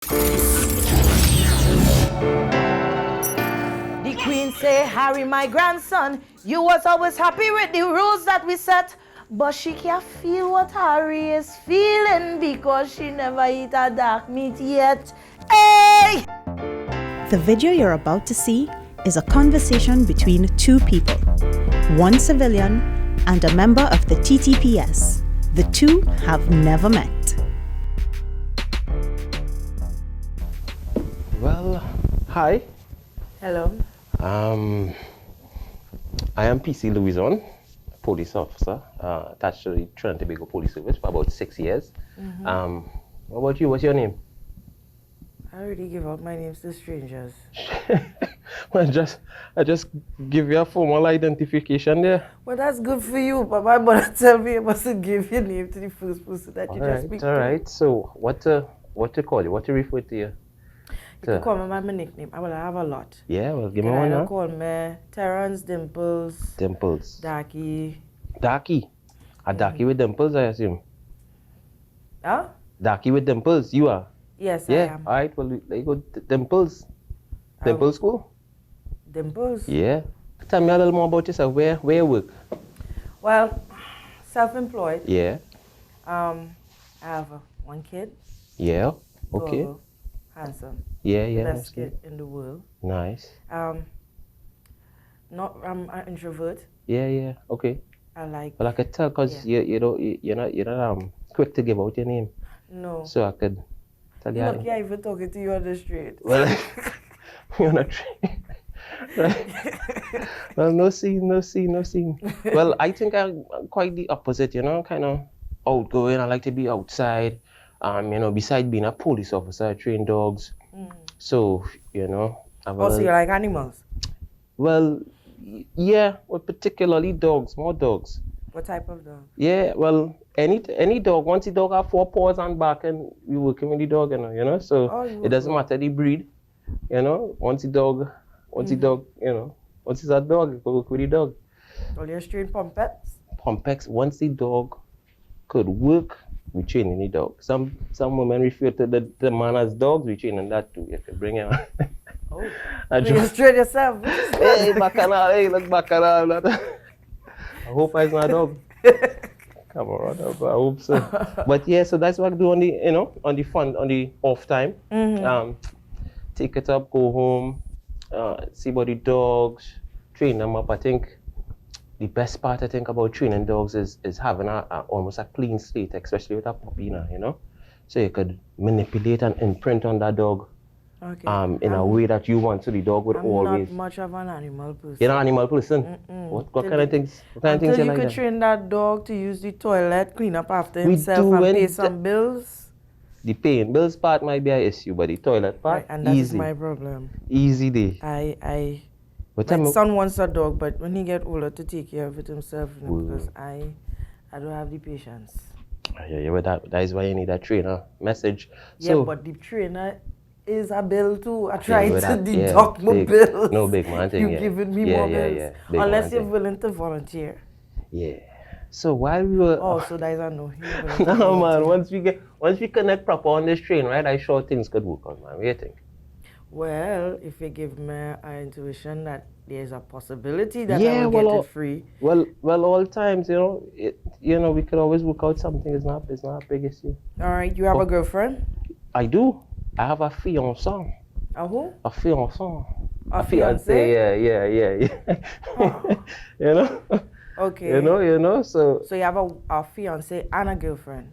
The queen say, Harry, my grandson, you was always happy with the rules that we set. But she can't feel what Harry is feeling because she never eat a dark meat yet. Hey! The video you're about to see is a conversation between two people, one civilian and a member of the TTPS. The two have never met. Well, hi. Hello. I am PC Louison, police officer, attached to the Trinidad and Tobago Police Service for about 6 years. What about you? What's your name? I already give out my names to strangers. Well, I just give you a formal identification there. Well, that's good for you, but my mother tell me I mustn't give your name to the first person that you just speak to. All right. So, what to call you? What to refer to you? You can call me my nickname. I will have a lot. Yeah, well, give me You one can now. call me Terrence, Dimples, Dimples. Darky. Darky. A Darky with dimples, I assume. Huh? Darky with dimples, you are? Yes, Yeah. I am. All right, well, there you go. Dimples. Dimples school? Dimples? Yeah. Tell me a little more about yourself. Where you work? Well, self-employed. Yeah. I have one kid. Yeah. Okay. Tall, handsome. Yeah. Best Nice. kid in the world. Nice. I'm an introvert. Yeah. Okay. I like. Well, I could tell because you're not quick to give out your name, No. so I could tell you. Look, I even talking to you on the street. Well, you're not. Right. Well, no scene. Well, I think I'm quite the opposite. Kind of outgoing. I like to be outside. Besides being a police officer, I train dogs. So, Also, you like animals? Well, yeah, well, particularly dogs, more dogs. What type of dog? Yeah, well, any dog. Once the dog have 4 paws and back, and we working with the dog, so it doesn't matter the breed, once the dog, once it's a dog, you can work with the dog. Well, you're trained Pompets? Pompex, once the dog could work, we training the dog. Some women refer to the man as dogs, we training that too. You can bring him. Oh, you train yourself. Hey, bacchanal, hey, look bacchanal. I hope I'm not a dog. Come on, I hope so. But yeah, so that's what I do on the off time. Take it up, go home, see about the dogs, train them up. I think the best part about training dogs is having almost a clean slate, especially with a puppy now, So you could manipulate and imprint on that dog. Okay. In a way that you want, so the dog would always. I'm not much of an animal person. You're not an animal person? What kind of things? What kind of things you like? You could train that dog to use the toilet, clean up after himself, and pay some bills. The paying bills part might be an issue, but the toilet part, right, and that's easy. my problem. Easy day. My son wants a dog, but when he get older, to take care of it himself, because I don't have the patience. Yeah, but that is why you need a trainer. Message. Yeah, so, but the trainer is a bill too. I try to deduct deduct my bills. No big man thing. You're giving me more bills. Unless you're willing to volunteer. Yeah. So while we were. Oh, so that is a no. No, man. Once we connect proper on this train, right? I'm sure things could work out, man. What do you think? Well, if you give me an intuition that there's a possibility that I will get it free. Well, all times, we could always work out something. It's not a big issue. All right. You have a girlfriend? I do. I have a fiancé. A who? A fiancé. A fiancé? Yeah. Okay. So you have a fiancé and a girlfriend?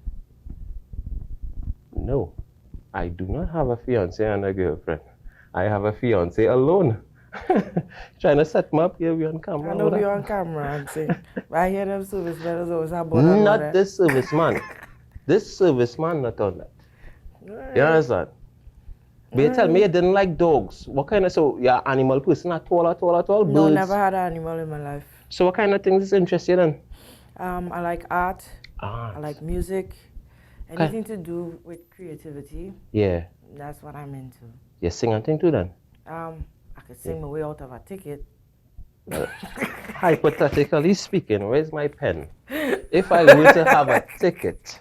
No, I do not have a fiancé and a girlfriend. I have a fiancé alone. Trying to set me up here, we on camera. I know we on camera and say, I hear them servicemen is always about not this serviceman. This serviceman not on that. Right. You understand? But you tell me you didn't like dogs. What kind of, so you're an animal person at all? Birds? No, never had an animal in my life. So what kind of things interest you in? I like art. I like music. Anything to do with creativity. Yeah. That's what I'm into. You sing and thing too then? I could sing my way out of a ticket. Hypothetically speaking, where's my pen? If I were to have a ticket,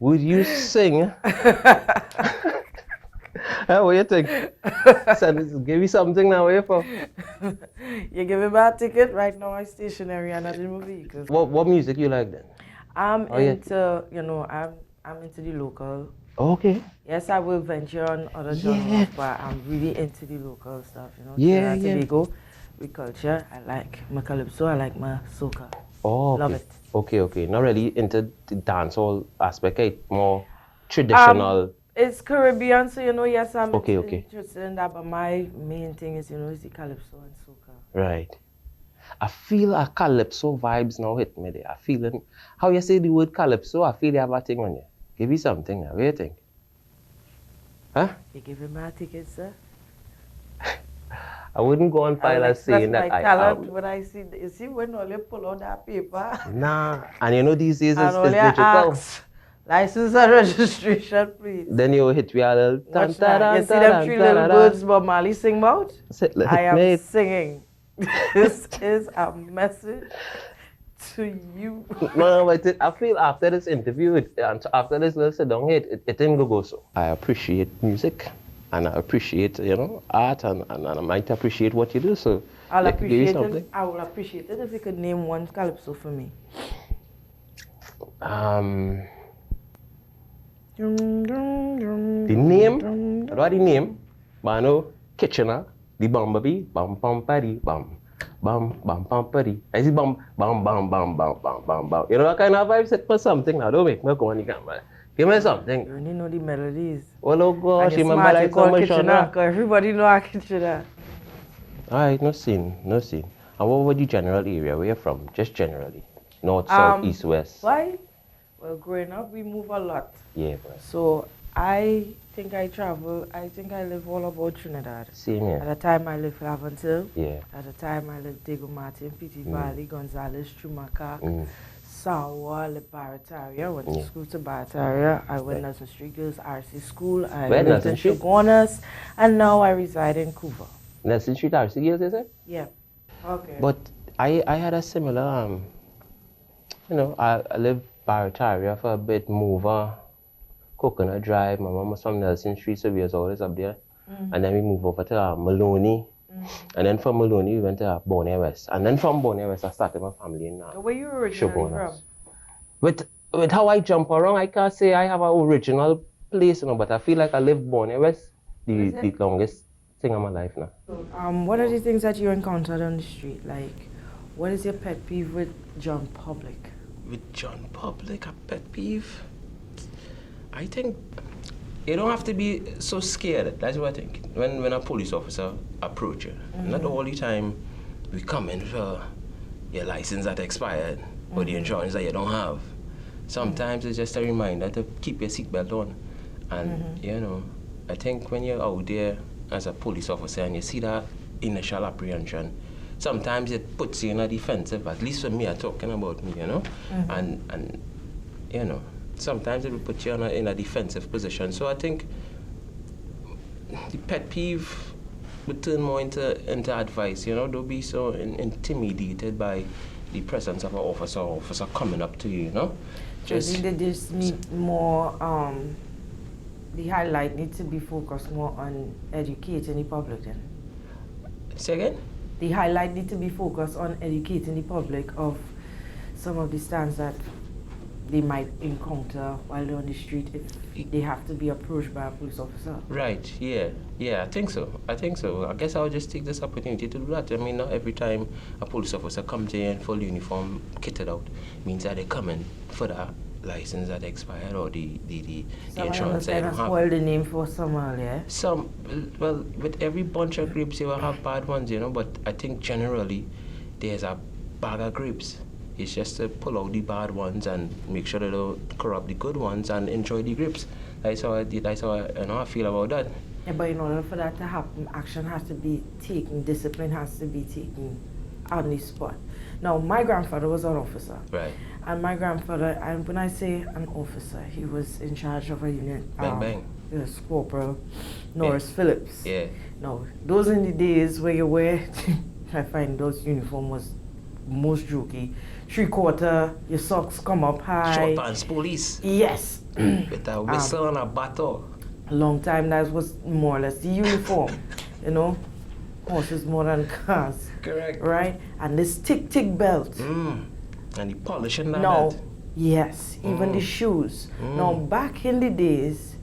would you sing What you think? Give me something now, wait for. You give me my ticket right now. I'm stationary and not in my vehicle. What music you like then? I'm Oh, yeah. into, I'm into the local. Okay. Yes, I will venture on other genres, but I'm really into the local stuff. Yeah, Trinidad yeah. Tobago, with culture. I like my calypso. I like my soca. Oh, okay. Love it. Okay. Not really into the dancehall aspect, more traditional. It's Caribbean, so yes, I'm Okay. interested in that. But my main thing is, is the calypso and soca. Right. I feel a calypso vibes now hit me there. I feel it. How you say the word calypso, I feel you have a thing on you. Give me something now. What do you think? Huh? You giving my ticket, sir? I wouldn't go on file as saying that I am. When I see, you see when all you pull out that paper. Nah. And these days And it's all you digital. ask, license and registration, please. Then you hit me a little. Watch that. You see them three little birds Bob Marley sing about? I am singing. This is a message to you. No, but I feel after this interview, and after this little sit down here, it didn't go so. I appreciate music, and I appreciate, art, and I might appreciate what you do, so I'll appreciate something. it. I will appreciate it if you could name one calypso for me. The name, I don't know the name, but I know Kitchener, the bumblebee, bum bum paddy, bum bum paddy. I see bum. You know that kind of vibe set for something now. Don't make me go on the camera. Give me something. You only know the melodies. Oh gosh, you remember like so much Kitchener. Everybody know a Kitchener. Alright, no scene. And what about the general area? Where you from? Just generally. North, south, east, west. Why? Well, growing up, we move a lot. Yeah, bro. So I think I travel. I think I live all about Trinidad. Same here. At the time, I lived Laventille. Yeah. At the time, I lived Diego Martin, Petite Valley, Gonzales, Chumaca, Sawa, Barataria. I went to school to Barataria. I went to Nelson Street Girls RC School. I lived in Shogunas. And now I reside in Cuba. Nelson Street RC Girls, is it? Yeah. Okay. But I had a similar, I lived Barataria for a bit, Mover, Coconut Drive. My mom was from Nelson Street, so we was always up there. And then we moved over to Maloney. And then from Maloney, we went to Bonnet West. And then from Bonnet West, I started my family in Where you originally from? With how I jump around, I can't say I have an original place, but I feel like I live Bonnet West the longest thing of my life now. What are the things that you encountered on the street? Like, what is your pet peeve with John Public? With John Public, a pet peeve? I think you don't have to be so scared. That's what I think. When a police officer approach you, not all the time we come in for your license that expired or the insurance that you don't have. Sometimes it's just a reminder to keep your seatbelt on. And I think when you're out there as a police officer and you see that initial apprehension, sometimes it puts you in a defensive, at least for me, I'm talking about me, and sometimes it will put you in a defensive position. So I think the pet peeve would turn more into advice, don't be so intimidated by the presence of an officer coming up to you, Just, I think they just need more, the highlight needs to be focused more on educating the public then. Say again? The highlight needs to be focused on educating the public of some of the stands that they might encounter while they're on the street if they have to be approached by a police officer. Right, yeah, I think so. I guess I'll just take this opportunity to do that. I mean, not every time a police officer comes in full uniform, kitted out, means that they come in for the license that expired or the insurance that I don't have. Spoil the name for someone, yeah? Well, with every bunch of grapes, you will have bad ones, but I think generally there's a bag of grapes. It's just to pull out the bad ones and make sure they don't corrupt the good ones and enjoy the grapes. That's how I feel about that. Yeah, but in order for that to happen, action has to be taken, discipline has to be taken on the spot. Now, my grandfather was an officer. Right. And my grandfather, and when I say an officer, he was in charge of a unit. Bang. Yes, Corporal Norris Phillips. Yeah. Now, those in the days where you wear, I find those uniform was most jokey. 3/4, your socks come up high. Short pants police. Yes. With a whistle and a battle. a long time that was more or less the uniform, you know, horses more than cars. Correct. Right? And this tick belt. And the polish in that No, belt. yes, even the shoes. Now, back in the days,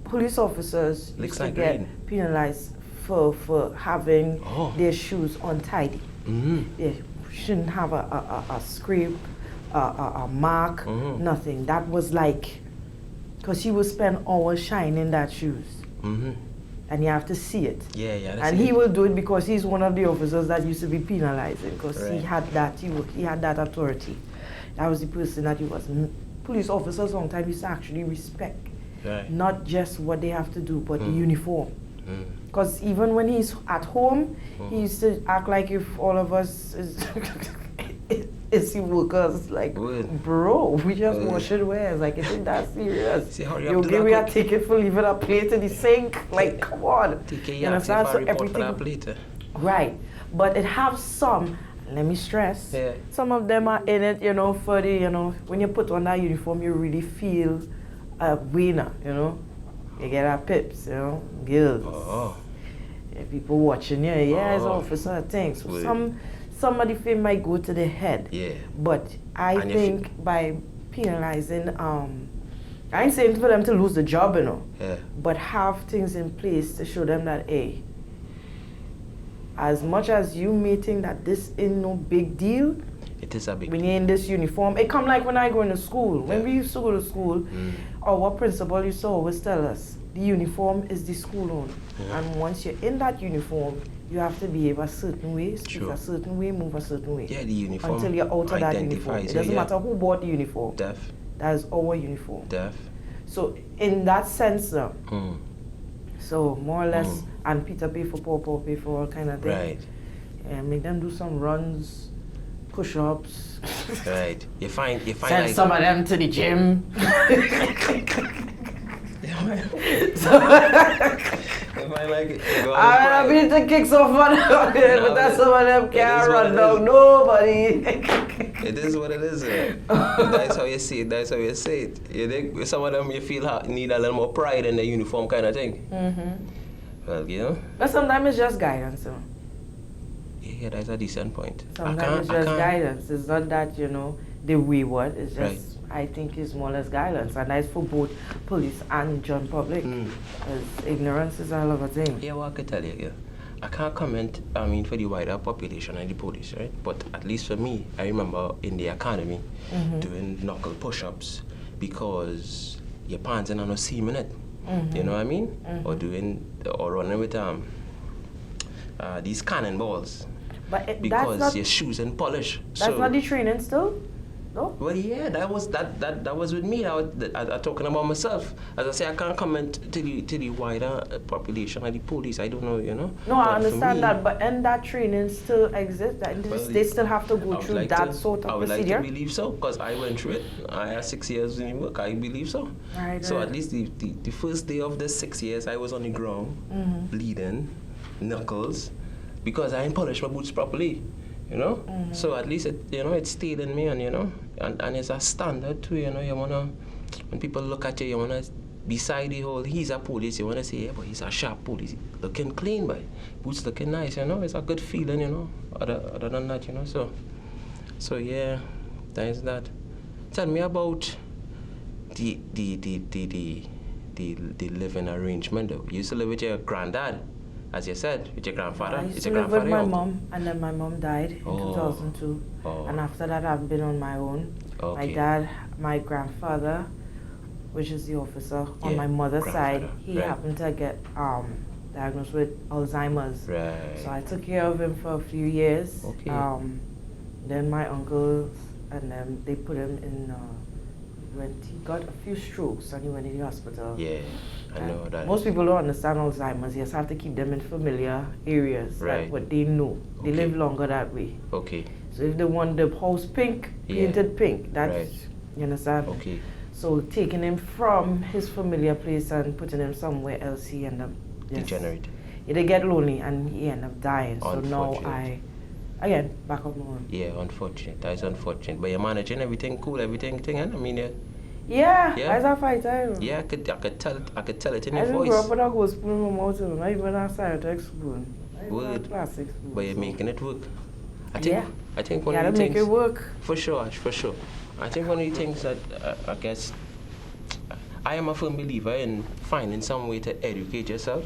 police officers used Looks to like get rain. penalized for having their shoes untidy. They shouldn't have a scrape, a mark, nothing. That was like, because he would spend hours shining that shoes. And you have to see it. Yeah, And he will do it because he's one of the officers that used to be penalizing, because he Right. had that, he had that authority. That was the person that he was. Police officers sometimes used to actually respect Right. not just what they have to do, but the uniform. Because even when he's at home, he used to act like if all of us is the workers. Like, Good. bro, we just washing wares. Like, isn't that serious? See, hurry You up to give that me a quick. ticket for leaving a plate in the sink? Like, come on. Take You your understand? So report for that everything. plate. Right. But it have some, let me stress, Yeah. some of them are in it, you know, for the, you know, when you put on that uniform, you really feel a winner, you know. You get our pips, you know, girls. Oh. And people watching you, yeah, it's Oh. officer things. So Good. some of the fame might go to the head. Yeah. But I And if think by penalizing, I ain't saying for them to lose the job, you know, Yeah. but have things in place to show them that, hey, as much as you may think that this ain't no big deal, It is a big when you're in this uniform, it come like when I go into school. When we used to go to school, our principal used to always tell us, the uniform is the school own. And once you're in that uniform, you have to behave a certain way, speak Sure. a certain way, move a certain way. Yeah, the uniform Until you're out of that uniform. identifies It you, doesn't yeah. matter who bought the uniform. Deaf. That is our uniform. Deaf. So in that sense, Mm. so more or less, and Peter pay for Paul pay for all kind of things. Right. And make them do some runs, push-ups. Right. You find Send like some of them to the gym. You find like it. You go on I the mean, to kick some fun out there, but that's some of them can't is what run it down is. nobody. It is what it is. That's how you see it. That's how you say it. You think with some of them you feel need a little more pride in the uniform kind of thing. Well, you know. But sometimes it's just guidance, you know. Yeah, that's a decent point. Sometimes it's just guidance. It's not that, you know, they wayward. It's just, Right. I think it's more or less guidance. And that's for both police and general public. Because ignorance is a hell of a thing. Yeah, well, I can tell you, yeah. I can't comment, I mean, for the wider population and the police, right? But at least for me, I remember in the academy doing knuckle push-ups because your pants are not seam in it. You know what I mean? Or running with these cannonballs. But that's Because not, your shoes and polish. that's not the training still? No? Well, yeah, that was with me. I talking about myself. As I say, I can't comment to the wider population and the police. I don't know, you know. No, But I for understand me, that, but and that training still exists. That Well, they still have to I go would through like that to- sort of I would procedure. like to believe so, because I went through it. I had 6 years in work. I believe so. Right, So right. at least the first day of the 6 years, I was on the ground, bleeding, knuckles, because I didn't polish my boots properly. You know, so at least it stayed in me, and and it's a standard too. You know, you wanna, when people look at you, you wanna, beside the whole he's a police, you wanna say, yeah, but he's a sharp police, looking clean, but boots looking nice. You know, it's a good feeling. You know, other than that, you know, so yeah, that is that. Tell me about the living arrangement. Though. You used to live with your granddad. As you said, with your grandfather. I used It's to your live with grandfather. my mom, and then my mom died in 2002. And after that, I've been on my own. Okay. My dad, my grandfather, which is the officer on Yeah, my mother's side, grandfather, he right. happened to get diagnosed with Alzheimer's. Right. So I took care of him for a few years. Okay. Then my uncles, and then they put him in, he got a few strokes and he went in the hospital. Yeah, I know that. Most people don't understand Alzheimer's. You just have to keep them in familiar areas, Right. like what they know. They Okay. live longer that way. Okay, So if they want the house pink, Yeah. painted pink, that's, Right. you understand? okay. So taking him from his familiar place and putting him somewhere else, he ended up Degenerate. Yeah, they get lonely and he ended up dying. So now Unfortunate. again, back up my own. Yeah, unfortunate. That is unfortunate. But you're managing everything cool, everything thing, and I mean, Yeah, Yeah? I was a fighter. You know. Yeah, I could tell it in I your didn't voice. grow up with a gold spoon in my mouth, you know, not even a Cytec spoon. Not even a Word. plastic spoon. But you're so. making it work. Yeah. I think one You of gotta the make things it work. for sure. I think one of the things that I guess I am a firm believer in finding some way to educate yourself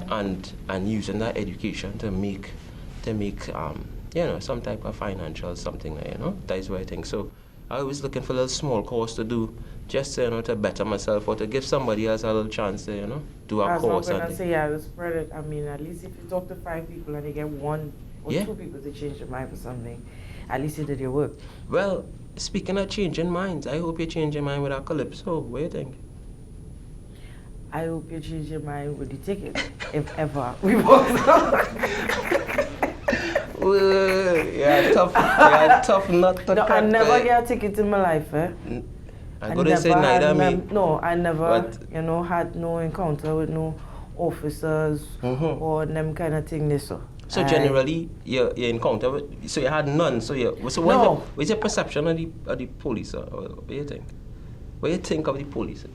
and using that education to make some type of financial something, that is what I think. So I was looking for a little small course to do just to better myself or to give somebody else a little chance to do a I was course. not gonna say yeah, to spread it. I mean, at least if you talk to 5 people and you get 1 or Yeah. 2 people to change their mind for something, at least you did your work. Well, speaking of changing minds, I hope you change your mind with our Calypso. What do you think? I hope you change your mind with the ticket, if ever we both. Yeah, tough nut to No, crack. I never get a ticket in my life, eh? I couldn't say neither me. No, I never, But- had no encounter with no officers or them kind of thing. So generally, you encounter so you had none. So No. what's your perception of the police? Or what do you think? What do you think of the police?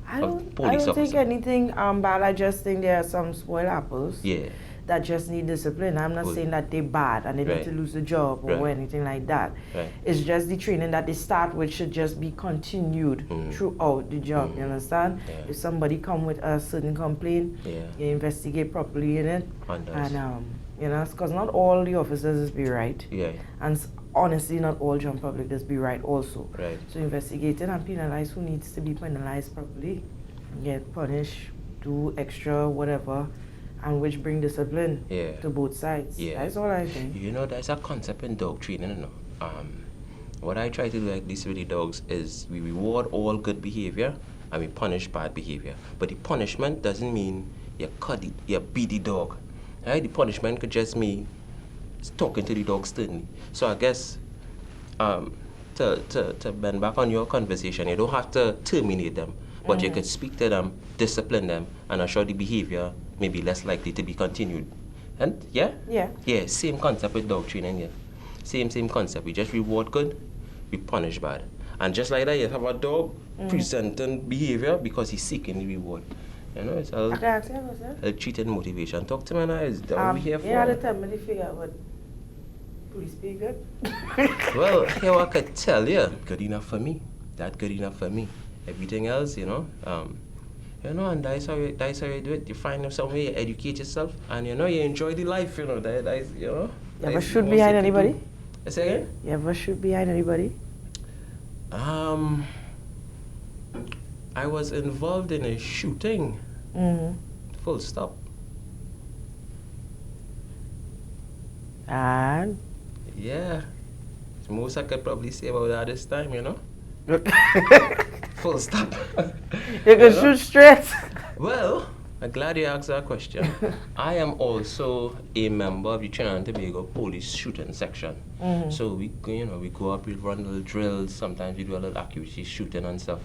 I Of don't police think officer. anything bad. I just think there are some spoiled apples. Yeah. That just need discipline. I'm not Good. saying that they're bad and they Right. need to lose the job or Right. anything like that. Right. It's just the training that they start with should just be continued throughout the job. You understand? Yeah. If somebody come with a certain complaint, Yeah. you investigate properly in it. Unders. And because not all the officers is be right. Yeah. And honestly, not all John public does be right also. Right. So investigate it and penalize who needs to be penalized properly. Get punished, do extra whatever, and which bring discipline Yeah. to both sides. Yeah. That's all I think. There's a concept in dog training, what I try to do like this with the dogs is we reward all good behavior and we punish bad behavior. But the punishment doesn't mean you beat the dog. Right? The punishment could just mean talking to the dog sternly. So I guess to bend back on your conversation, you don't have to terminate them, but you could speak to them, discipline them, and assure the behavior may be less likely to be continued. And yeah, same concept with dog training. Yeah, same concept. We just reward good, we punish bad, and just like that, you have a dog presenting behavior because he's seeking the reward. It's a I can ask you a question. treated motivation. Talk to me now. Is that what we here for? Yeah, the time when you figure out what police pay good. Well, here I could tell you, good enough for me. That good enough for me. Everything else, and that's how you do it. You find some way, you educate yourself, and you enjoy the life. You ever shoot behind anybody? Say again? You ever shoot behind anybody? I was involved in a shooting. Full stop. And Yeah. It's most I could probably say about that this time, Full stop. you can shoot straight. Well, I'm glad you asked that question. I am also a member of the Trinidad and Tobago Police Shooting Section. So we go up, we run little drills. Sometimes we do a little accuracy shooting and stuff.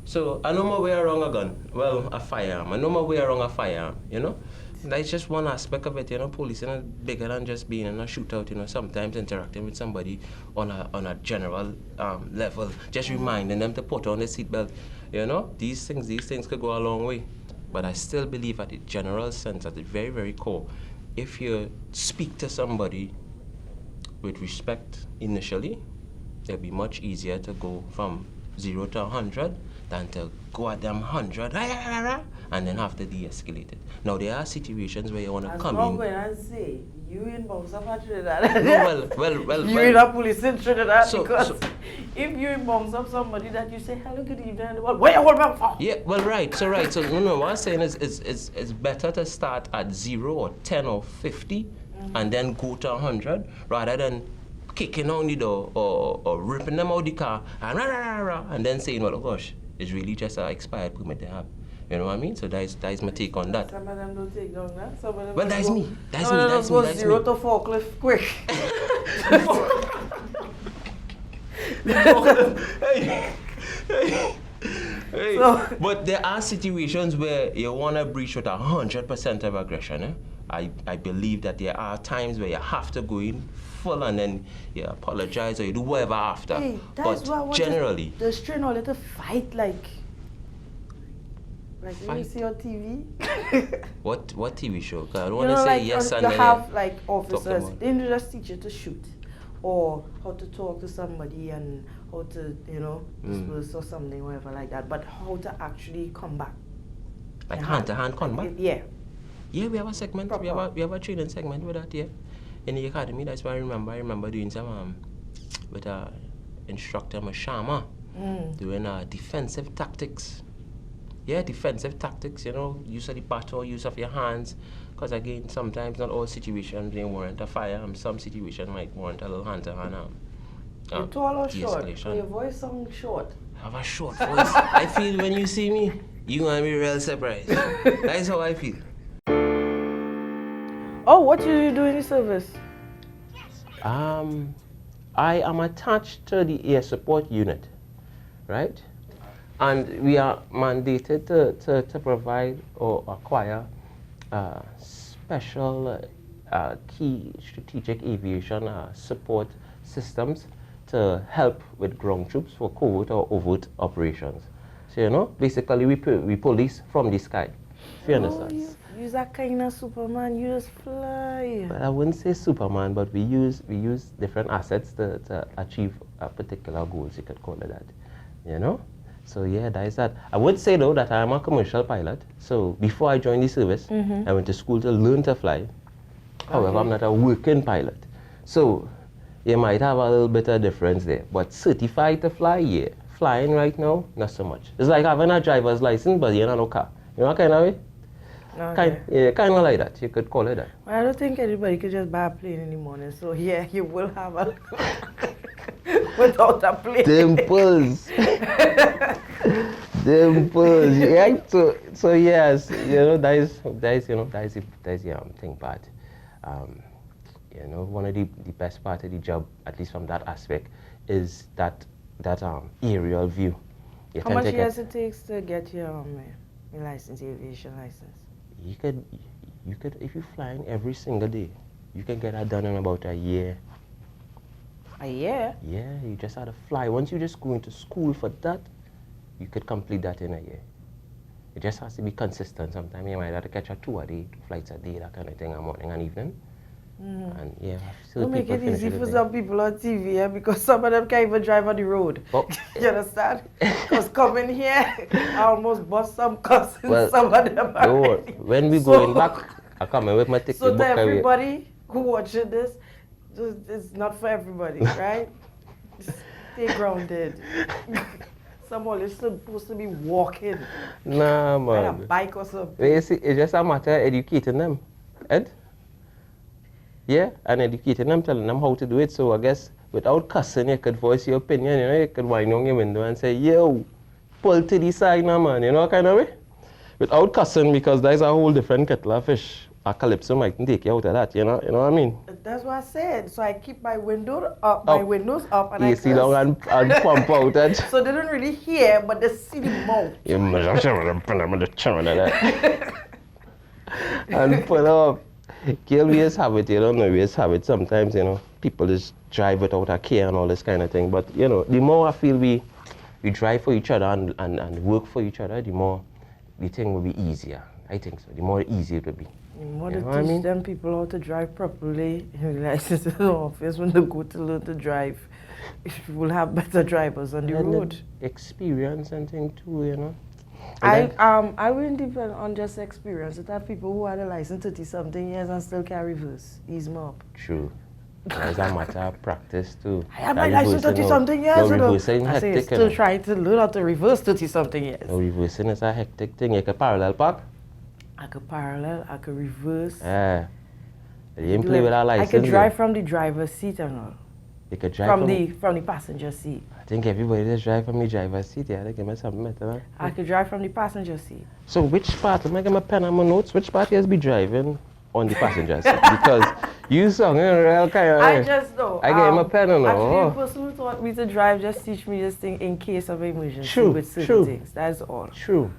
So I know my way around a gun. Well, a firearm. I know my way around a firearm. That's just one aspect of it. Policing is bigger than just being in a shootout. Sometimes interacting with somebody on a general level, just reminding them to put on the seatbelt. These things could go a long way. But I still believe at the general sense, at the very, very core, if you speak to somebody with respect initially, it'll be much easier to go from 0 to 100 than to go at them 100 and then have to de-escalate it. Now, there are situations where you want to come in. When I say, you in bombs up at Trinidad. No, well. You in a police in Trinidad So- because so- if you in bombs up somebody that you say, hello, good evening, and what you hold back for? Yeah, well, right. So no, what I'm saying is it's better to start at 0 or 10 or 50 and then go to 100 rather than kicking on the door or ripping them out the car and then saying, well, oh gosh, it's really just an expired permit they have. You know what I mean? So that's my take on that. Some of them don't take down that. Some of them Well, that's go- me. That's some me. of them That's go me. That's 0 me. to forklift quick. Hey, So- but there are situations where you want to breach with 100% of aggression. Eh? I believe that there are times where you have to go in full and then you apologize or you do whatever after. Hey, that's but why I want generally, to strain all to fight like when you Fight? see on TV. what TV show? 'Cause I don't You want to know, say like yes and you then have like officers. about- They just teach you to shoot, or how to talk to somebody and how to disperse or something, whatever like that. But how to actually combat. like hand-to-hand combat. Yeah. Yeah, we have a segment. Proper. We have a training segment with that. Yeah, in the academy. That's why I remember doing some with a instructor, Mashama, doing defensive tactics. Yeah, defensive tactics. You know, use of the battle, use of your hands. Because again, sometimes not all situations they warrant a fire. Some situations might warrant a little hand-to-hand. You're tall or short? de-escalation. Your voice sounds short. I have a short voice. I feel when you see me, you're gonna be real surprised. That's how I feel. Oh, what do you do in the service? I am attached to the air support unit, right? And we are mandated to provide or acquire special key strategic aviation support systems to help with ground troops for covert or overt operations. So, you know, basically we police from the sky. If you understand. You're that kind of Superman, you just fly. But I wouldn't say Superman, but we use different assets to achieve a particular goals, you could call it that. You know? So yeah, that is that. I would say though that I am a commercial pilot. So before I joined the service, I went to school to learn to fly. However, I'm not a working pilot. So you might have a little bit of difference there. But certified to fly, yeah. Flying right now, not so much. It's like having a driver's license, but you don't know car. You know what kind of way? Okay. Kind of like that. You could call it that. Well, I don't think anybody could just buy a plane in the morning. So yeah, you will have a without a plane. Dimples. Dimples. Yeah. So yes, you know that is the thing part. You know, one of the best part of the job, at least from that aspect, is that aerial view. You How tend much to years it takes to get your license, aviation license? You could if you flying every single day, you can get that done in about a year. A year? Yeah, you just had to fly. Once you just go into school for that, you could complete that in a year. It just has to be consistent. Sometimes you might have to catch a 2 a day, 2 flights a day, that kind of thing, a morning and evening. And yeah, still Don't make people it finish easy it for in some people on TV, yeah, because some of them can't even drive on the road. Oh. You understand? Because coming here, I almost bust some cousins. Well, some of them don't already. worry. When we going back, I come in with my ticket So book. to everybody who watching this, it's not for everybody, right? Just stay grounded. Someone is supposed to be walking, Nah, on a man. bike or something. You see, it's just a matter of educating them, Ed? Yeah, and educating them, telling them how to do it. So I guess without cussing, you could voice your opinion, you know, you could wind down your window and say, yo, pull to the side now, man, you know, kind of way? Without cussing, because there's a whole different kettle of fish. A calypso mightn't take you out of that, you know what I mean? That's what I said. So I keep my window up, my windows up, and I sit down and pump out it. So they don't really hear, but they see the mouth. And pull up. Kill we just have it, you don't know, we just have it. Sometimes, you know, people just drive without a care and all this kind of thing. But, you know, the more I feel we drive for each other and work for each other, the more the thing will be easier. I think so. The more easier it will be. The more You they know what I teach mean? them people how to drive properly in license in the office when they go to learn to drive, we'll have better drivers on the And road. experience and thing too, you know. I wouldn't depend on just experience. It have people who had a license 30-something years and still can reverse. Ease them up. True. There's a matter of practice too. I have my license 30-something years. No, reversing I say hectic. still trying to learn how to reverse 30-something years. No, reversing is a hectic thing. You can parallel park. I could parallel, I could reverse. Yeah. You didn't play with our license. I could drive from the driver's seat and all. You could drive from the passenger seat. I think everybody just drive from the driver's seat. Yeah, they give me something better. I could drive from the passenger seat. So which part? Let me get my pen and my notes. Which part you be driving? on the passenger seat because you sung in real kind of I just know. I gave him a pen and Actually, all. the person who taught me to drive just teach me this thing in case of emergency True, with certain true. things. That's all. True.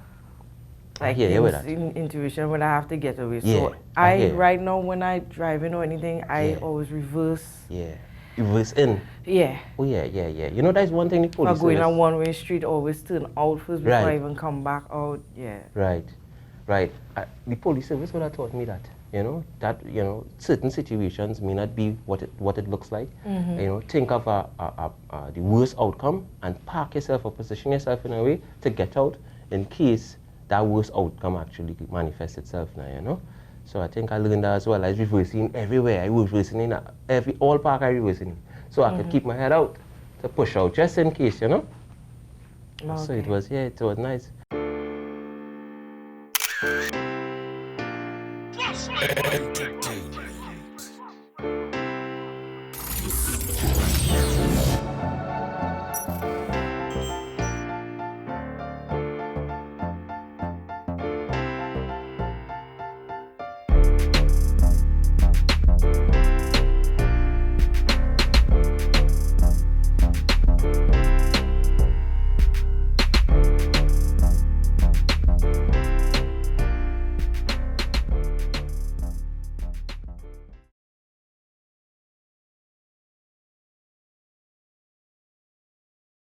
Like hear you with things that. in intuition when I have to get away. Yeah, So I hear you. right now when I driving or anything, I Yeah. always reverse. Yeah. You was in. Yeah. Oh yeah. You know that's one thing the If police I going service- on one-way street, always turn out first before I Right. even come back out. Yeah. Right. The police service would have taught me that. That certain situations may not be what it looks like. Think of the worst outcome and park yourself or position yourself in a way to get out in case that worst outcome actually manifests itself now. So I think I learned that as well. I was reversing everywhere. I was reversing in all park I reversing in. So I could keep my head out to push out just in case, So it was nice. Entertainment.